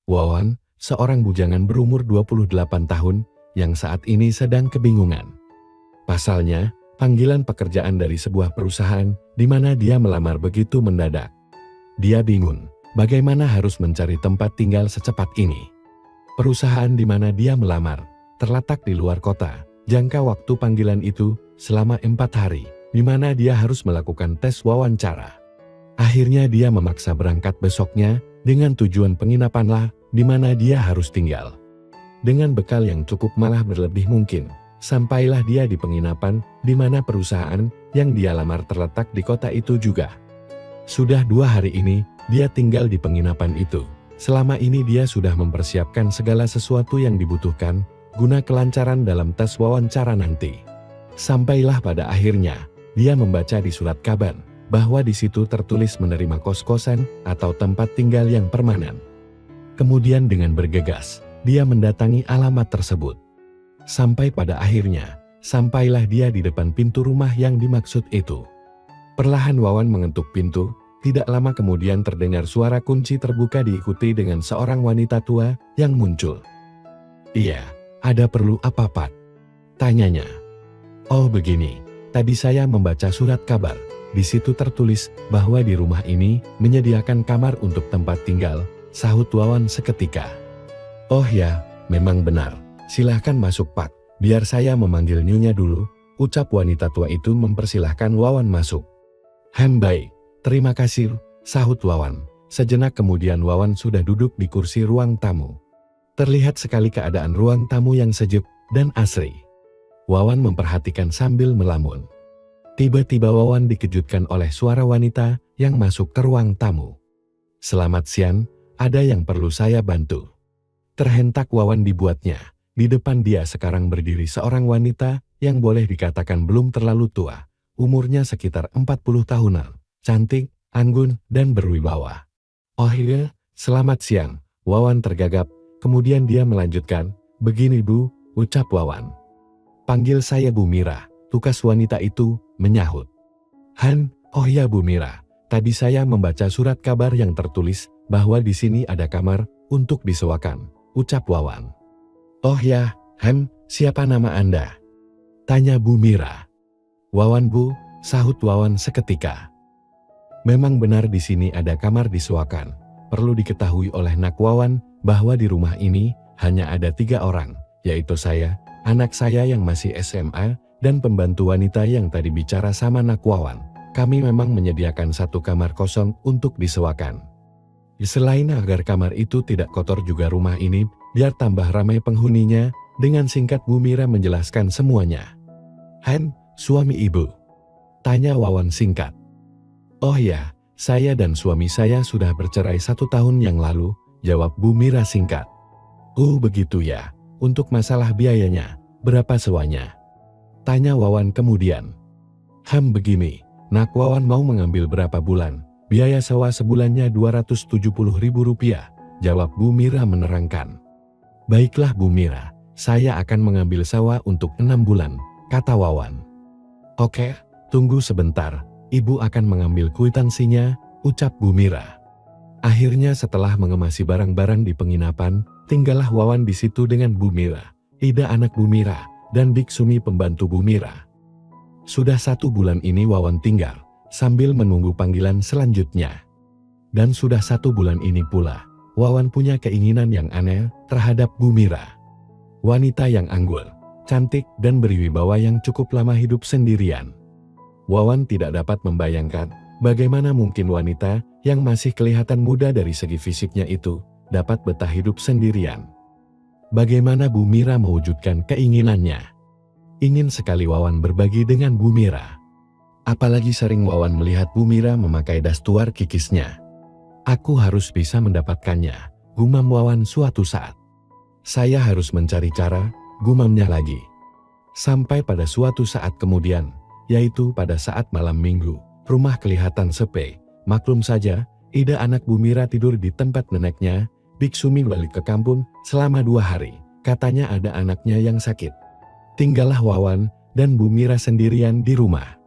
Wawan, seorang bujangan berumur 28 tahun, yang saat ini sedang kebingungan. Pasalnya, panggilan pekerjaan dari sebuah perusahaan, di mana dia melamar begitu mendadak. Dia bingung, bagaimana harus mencari tempat tinggal secepat ini. Perusahaan di mana dia melamar, terletak di luar kota. Jangka waktu panggilan itu, selama 4 hari, di mana dia harus melakukan tes wawancara. Akhirnya dia memaksa berangkat besoknya, dengan tujuan penginapanlah, di mana dia harus tinggal. Dengan bekal yang cukup malah berlebih mungkin, sampailah dia di penginapan, di mana perusahaan yang dia lamar terletak di kota itu juga. Sudah 2 hari ini, dia tinggal di penginapan itu. Selama ini dia sudah mempersiapkan segala sesuatu yang dibutuhkan, guna kelancaran dalam tes wawancara nanti. Sampailah pada akhirnya, dia membaca di surat kabar, bahwa di situ tertulis menerima kos-kosan atau tempat tinggal yang permanen. Kemudian dengan bergegas, dia mendatangi alamat tersebut. Sampai pada akhirnya, sampailah dia di depan pintu rumah yang dimaksud itu. Perlahan Wawan mengetuk pintu, tidak lama kemudian terdengar suara kunci terbuka diikuti dengan seorang wanita tua yang muncul. "Iya, ada perlu apa, Pak?" tanyanya. "Oh begini, tadi saya membaca surat kabar. Di situ tertulis bahwa di rumah ini menyediakan kamar untuk tempat tinggal," sahut Wawan seketika. "Oh ya, memang benar. Silahkan masuk, Pak. Biar saya memanggil Nyonya dulu," ucap wanita tua itu mempersilahkan Wawan masuk. Baik, terima kasih," sahut Wawan. Sejenak kemudian Wawan sudah duduk di kursi ruang tamu. Terlihat sekali keadaan ruang tamu yang sejuk dan asri. Wawan memperhatikan sambil melamun. Tiba-tiba Wawan dikejutkan oleh suara wanita yang masuk ke ruang tamu. "Selamat siang, ada yang perlu saya bantu?" Terhentak Wawan dibuatnya. Di depan dia sekarang berdiri seorang wanita yang boleh dikatakan belum terlalu tua. Umurnya sekitar 40 tahunan. Cantik, anggun, dan berwibawa. "Oh iya, selamat siang." Wawan tergagap. Kemudian dia melanjutkan, "Begini Bu," ucap Wawan. "Panggil saya Bu Mira," tukas wanita itu menyahut. Oh ya Bu Mira, tadi saya membaca surat kabar yang tertulis bahwa di sini ada kamar untuk disewakan," ucap Wawan. "Oh ya, siapa nama Anda?" tanya Bu Mira. "Wawan Bu," sahut Wawan seketika. Memang benar di sini ada kamar disewakan. Perlu diketahui oleh Nak Wawan bahwa di rumah ini hanya ada 3 orang, yaitu saya, anak saya yang masih SMA, dan pembantu wanita yang tadi bicara sama Nak Wawan. Kami memang menyediakan 1 kamar kosong untuk disewakan. Selain agar kamar itu tidak kotor juga rumah ini, biar tambah ramai penghuninya, dengan singkat Bu Mira menjelaskan semuanya. Suami Ibu?" tanya Wawan singkat. "Oh ya, saya dan suami saya sudah bercerai 1 tahun yang lalu," jawab Bu Mira singkat. "Oh begitu ya, untuk masalah biayanya, berapa sewanya?" tanya Wawan kemudian. Begini, Nak Wawan mau mengambil berapa bulan? Biaya sewa sebulannya Rp270.000, jawab Bu Mira menerangkan. "Baiklah Bu Mira, saya akan mengambil sewa untuk 6 bulan, kata Wawan. "Oke, tunggu sebentar, Ibu akan mengambil kwitansinya," ucap Bu Mira. Akhirnya setelah mengemasi barang-barang di penginapan, tinggallah Wawan di situ dengan Bu Mira, Ida anak Bu Mira, dan Biksumi pembantu Bu Mira. Sudah 1 bulan ini Wawan tinggal, sambil menunggu panggilan selanjutnya. Dan sudah 1 bulan ini pula, Wawan punya keinginan yang aneh terhadap Bu Mira. Wanita yang anggun, cantik, dan berwibawa yang cukup lama hidup sendirian. Wawan tidak dapat membayangkan bagaimana mungkin wanita yang masih kelihatan muda dari segi fisiknya itu dapat betah hidup sendirian. Bagaimana Bu Mira mewujudkan keinginannya? Ingin sekali Wawan berbagi dengan Bu Mira. Apalagi sering Wawan melihat Bu Mira memakai dastuar kikisnya. "Aku harus bisa mendapatkannya," gumam Wawan suatu saat. "Saya harus mencari cara," gumamnya lagi. Sampai pada suatu saat kemudian, yaitu pada saat malam minggu, rumah kelihatan sepi. Maklum saja, Ida anak Bu Mira tidur di tempat neneknya. Biksumi balik ke kampung selama 2 hari. Katanya ada anaknya yang sakit. Tinggallah Wawan dan Bu Mira sendirian di rumah.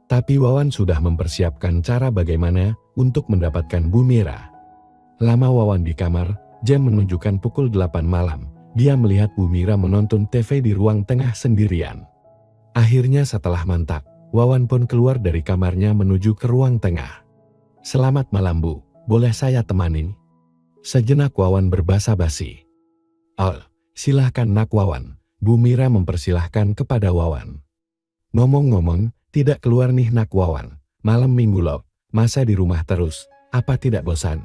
Tapi Wawan sudah mempersiapkan cara bagaimana untuk mendapatkan Bu Mira. Lama Wawan di kamar, Jam menunjukkan pukul 8 malam. Dia melihat Bu Mira menonton TV di ruang tengah sendirian. Akhirnya setelah mantap, Wawan pun keluar dari kamarnya menuju ke ruang tengah. "Selamat malam Bu, boleh saya temani?" Sejenak Wawan berbasa-basi. "Oh, silahkan Nak Wawan." Bu Mira mempersilahkan kepada Wawan. "Ngomong-ngomong, tidak keluar nih Nak Wawan. Malam minggu loh, masa di rumah terus, apa tidak bosan?"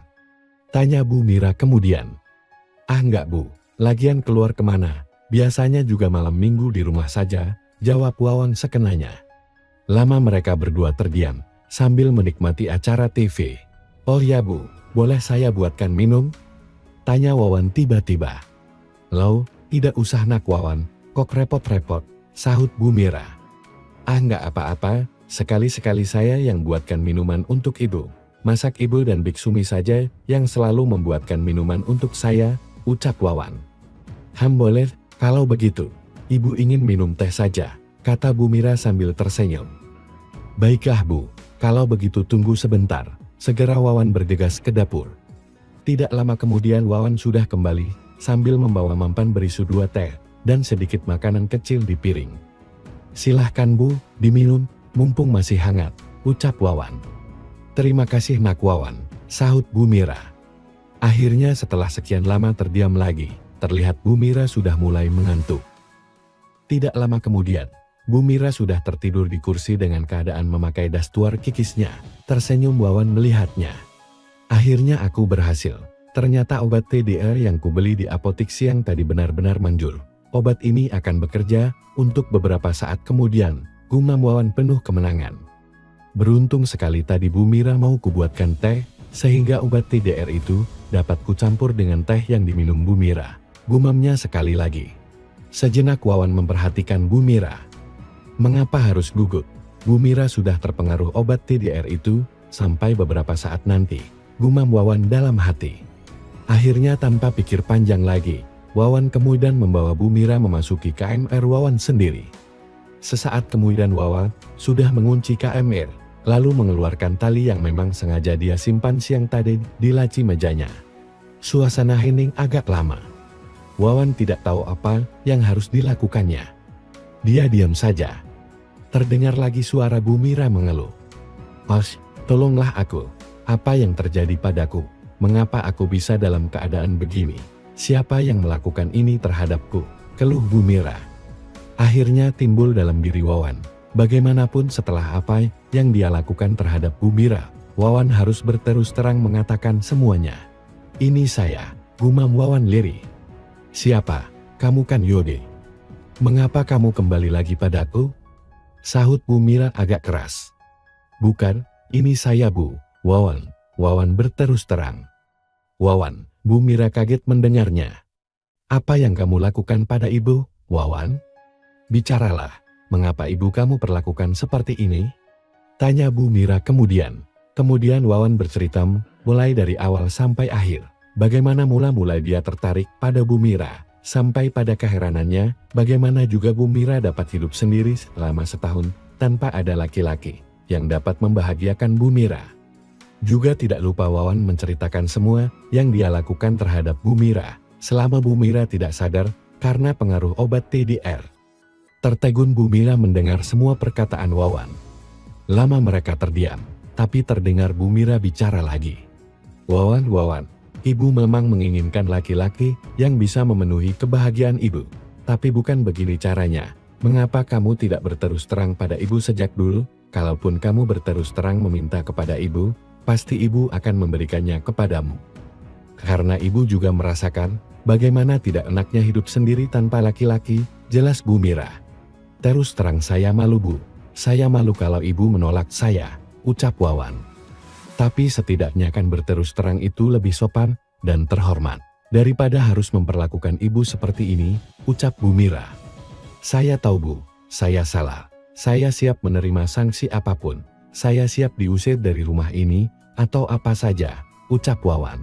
tanya Bu Mira kemudian. "Ah enggak Bu, lagian keluar kemana? Biasanya juga malam minggu di rumah saja," jawab Wawan sekenanya. Lama mereka berdua terdiam, sambil menikmati acara TV. "Oh ya Bu, boleh saya buatkan minum?" tanya Wawan tiba-tiba. "Loh, tidak usah Nak Wawan, kok repot-repot," sahut Bu Mira. "Ah enggak apa-apa, sekali-sekali saya yang buatkan minuman untuk Ibu. Masak Ibu dan Biksumi saja yang selalu membuatkan minuman untuk saya," ucap Wawan. Boleh, kalau begitu. Ibu ingin minum teh saja," kata Bu Mira sambil tersenyum. "Baiklah Bu, kalau begitu tunggu sebentar." Segera Wawan bergegas ke dapur. Tidak lama kemudian Wawan sudah kembali, sambil membawa mampan berisi 2 teh, dan sedikit makanan kecil di piring. "Silahkan Bu, diminum, mumpung masih hangat," ucap Wawan. "Terima kasih Nak Wawan," sahut Bu Mira. Akhirnya setelah sekian lama terdiam lagi, terlihat Bu Mira sudah mulai mengantuk. Tidak lama kemudian, Bu Mira sudah tertidur di kursi dengan keadaan memakai dastuar kikisnya. Tersenyum Wawan melihatnya. "Akhirnya aku berhasil. Ternyata obat TDR yang kubeli di apotik siang tadi benar-benar manjur. Obat ini akan bekerja untuk beberapa saat kemudian," gumam Wawan penuh kemenangan. "Beruntung sekali tadi Bu Mira mau kubuatkan teh, sehingga obat TDR itu dapat kucampur dengan teh yang diminum Bu Mira," gumamnya sekali lagi. Sejenak Wawan memperhatikan Bu Mira. Mengapa harus gugup? Bu Mira sudah terpengaruh obat TDR itu sampai beberapa saat nanti, gumam Wawan dalam hati. Akhirnya tanpa pikir panjang lagi, Wawan kemudian membawa Bu Mira memasuki KMR Wawan sendiri. Sesaat kemudian Wawan sudah mengunci KMR, lalu mengeluarkan tali yang memang sengaja dia simpan siang tadi di laci mejanya. Suasana hening agak lama. Wawan tidak tahu apa yang harus dilakukannya. Dia diam saja. Terdengar lagi suara Bu Mira mengeluh. "Mas, tolonglah aku. Apa yang terjadi padaku? Mengapa aku bisa dalam keadaan begini? Siapa yang melakukan ini terhadapku?" keluh Bu Mira. Akhirnya timbul dalam diri Wawan. Bagaimanapun setelah apa yang dia lakukan terhadap Bu Mira, Wawan harus berterus terang mengatakan semuanya. "Ini saya," gumam Wawan lirih. "Siapa? Kamu kan Yode. Mengapa kamu kembali lagi padaku?" sahut Bu Mira agak keras. "Bukan, ini saya Bu, Wawan." Wawan berterus terang. "Wawan," Bu Mira kaget mendengarnya. "Apa yang kamu lakukan pada Ibu, Wawan? Bicaralah, mengapa Ibu kamu perlakukan seperti ini?" tanya Bu Mira kemudian. Kemudian Wawan bercerita mulai dari awal sampai akhir. Bagaimana mula-mula dia tertarik pada Bu Mira. Sampai pada keheranannya, bagaimana juga Bu Mira dapat hidup sendiri selama setahun tanpa ada laki-laki yang dapat membahagiakan Bu Mira. Juga tidak lupa Wawan menceritakan semua yang dia lakukan terhadap Bu Mira selama Bu Mira tidak sadar karena pengaruh obat TDR. Tertegun Bu Mira mendengar semua perkataan Wawan. Lama mereka terdiam, tapi terdengar Bu Mira bicara lagi. Wawan, Ibu memang menginginkan laki-laki yang bisa memenuhi kebahagiaan Ibu. Tapi bukan begini caranya. Mengapa kamu tidak berterus terang pada Ibu sejak dulu? Kalaupun kamu berterus terang meminta kepada Ibu, pasti Ibu akan memberikannya kepadamu. Karena Ibu juga merasakan bagaimana tidak enaknya hidup sendiri tanpa laki-laki, jelas Bu Mira. Terus terang saya malu Bu. Saya malu kalau Ibu menolak saya, ucap Wawan. Tapi setidaknya kan berterus terang itu lebih sopan dan terhormat daripada harus memperlakukan Ibu seperti ini, ucap Bu Mira. Saya tahu Bu, saya salah. Saya siap menerima sanksi apapun. Saya siap diusir dari rumah ini, atau apa saja, ucap Wawan.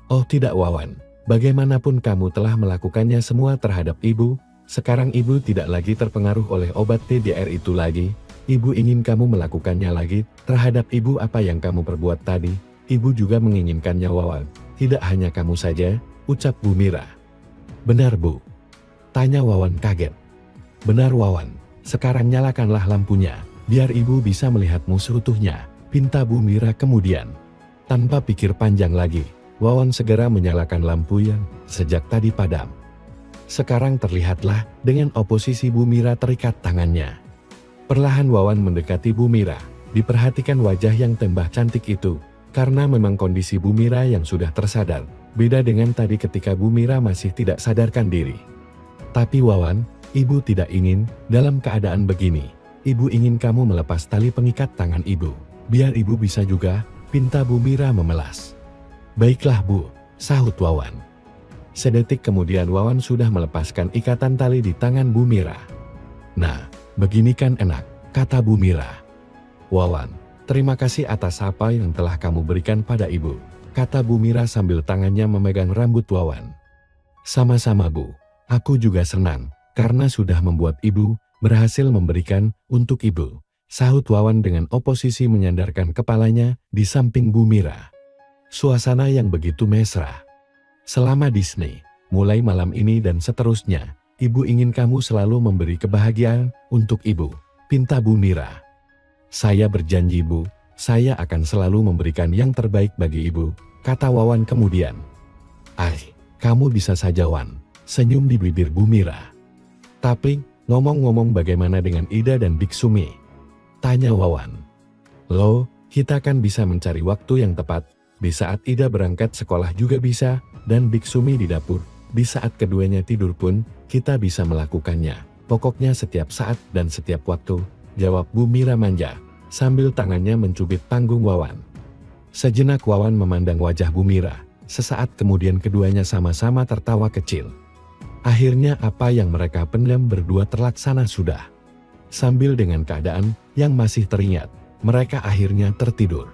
Oh tidak Wawan, bagaimanapun kamu telah melakukannya semua terhadap Ibu, sekarang Ibu tidak lagi terpengaruh oleh obat TDR itu lagi. Ibu ingin kamu melakukannya lagi terhadap Ibu apa yang kamu perbuat tadi. Ibu juga menginginkannya Wawan. Tidak hanya kamu saja, ucap Bu Mira. Benar Bu? Tanya Wawan kaget. Benar Wawan, sekarang nyalakanlah lampunya, biar ibu bisa melihatmu seutuhnya, pinta Bu Mira kemudian. Tanpa pikir panjang lagi, Wawan segera menyalakan lampu yang sejak tadi padam. Sekarang terlihatlah dengan oposisi Bu Mira terikat tangannya. Perlahan Wawan mendekati Bu Mira, diperhatikan wajah yang tambah cantik itu, karena memang kondisi Bu Mira yang sudah tersadar, beda dengan tadi ketika Bu Mira masih tidak sadarkan diri. Tapi Wawan, ibu tidak ingin dalam keadaan begini. Ibu ingin kamu melepas tali pengikat tangan ibu, biar ibu bisa juga, pinta Bu Mira memelas. Baiklah Bu, sahut Wawan. Sedetik kemudian Wawan sudah melepaskan ikatan tali di tangan Bu Mira. Nah, begini kan enak, kata Bu Mira. Wawan, terima kasih atas apa yang telah kamu berikan pada ibu, kata Bu Mira sambil tangannya memegang rambut Wawan. Sama-sama Bu, aku juga senang, karena sudah membuat ibu berhasil memberikan untuk ibu, sahut Wawan dengan oposisi menyandarkan kepalanya di samping Bu Mira. Suasana yang begitu mesra. Selama Disney, mulai malam ini dan seterusnya, ibu ingin kamu selalu memberi kebahagiaan untuk ibu, pinta Bu Mira. Saya berjanji Bu, saya akan selalu memberikan yang terbaik bagi ibu, kata Wawan kemudian. Kamu bisa saja Wan, senyum di bibir Bu Mira. Tapi, ngomong-ngomong bagaimana dengan Ida dan Biksumi? Tanya Wawan. Loh, kita kan bisa mencari waktu yang tepat, di saat Ida berangkat sekolah juga bisa, dan Biksumi di dapur, di saat keduanya tidur pun, kita bisa melakukannya. Pokoknya setiap saat dan setiap waktu, jawab Bu Mira manja, sambil tangannya mencubit panggung Wawan. Sejenak Wawan memandang wajah Bu Mira, sesaat kemudian keduanya sama-sama tertawa kecil. Akhirnya apa yang mereka pendam berdua terlaksana sudah. Sambil dengan keadaan yang masih teringat, mereka akhirnya tertidur.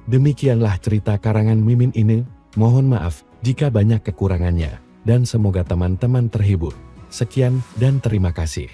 Demikianlah cerita karangan Mimin ini, mohon maaf jika banyak kekurangannya, dan semoga teman-teman terhibur. Sekian dan terima kasih.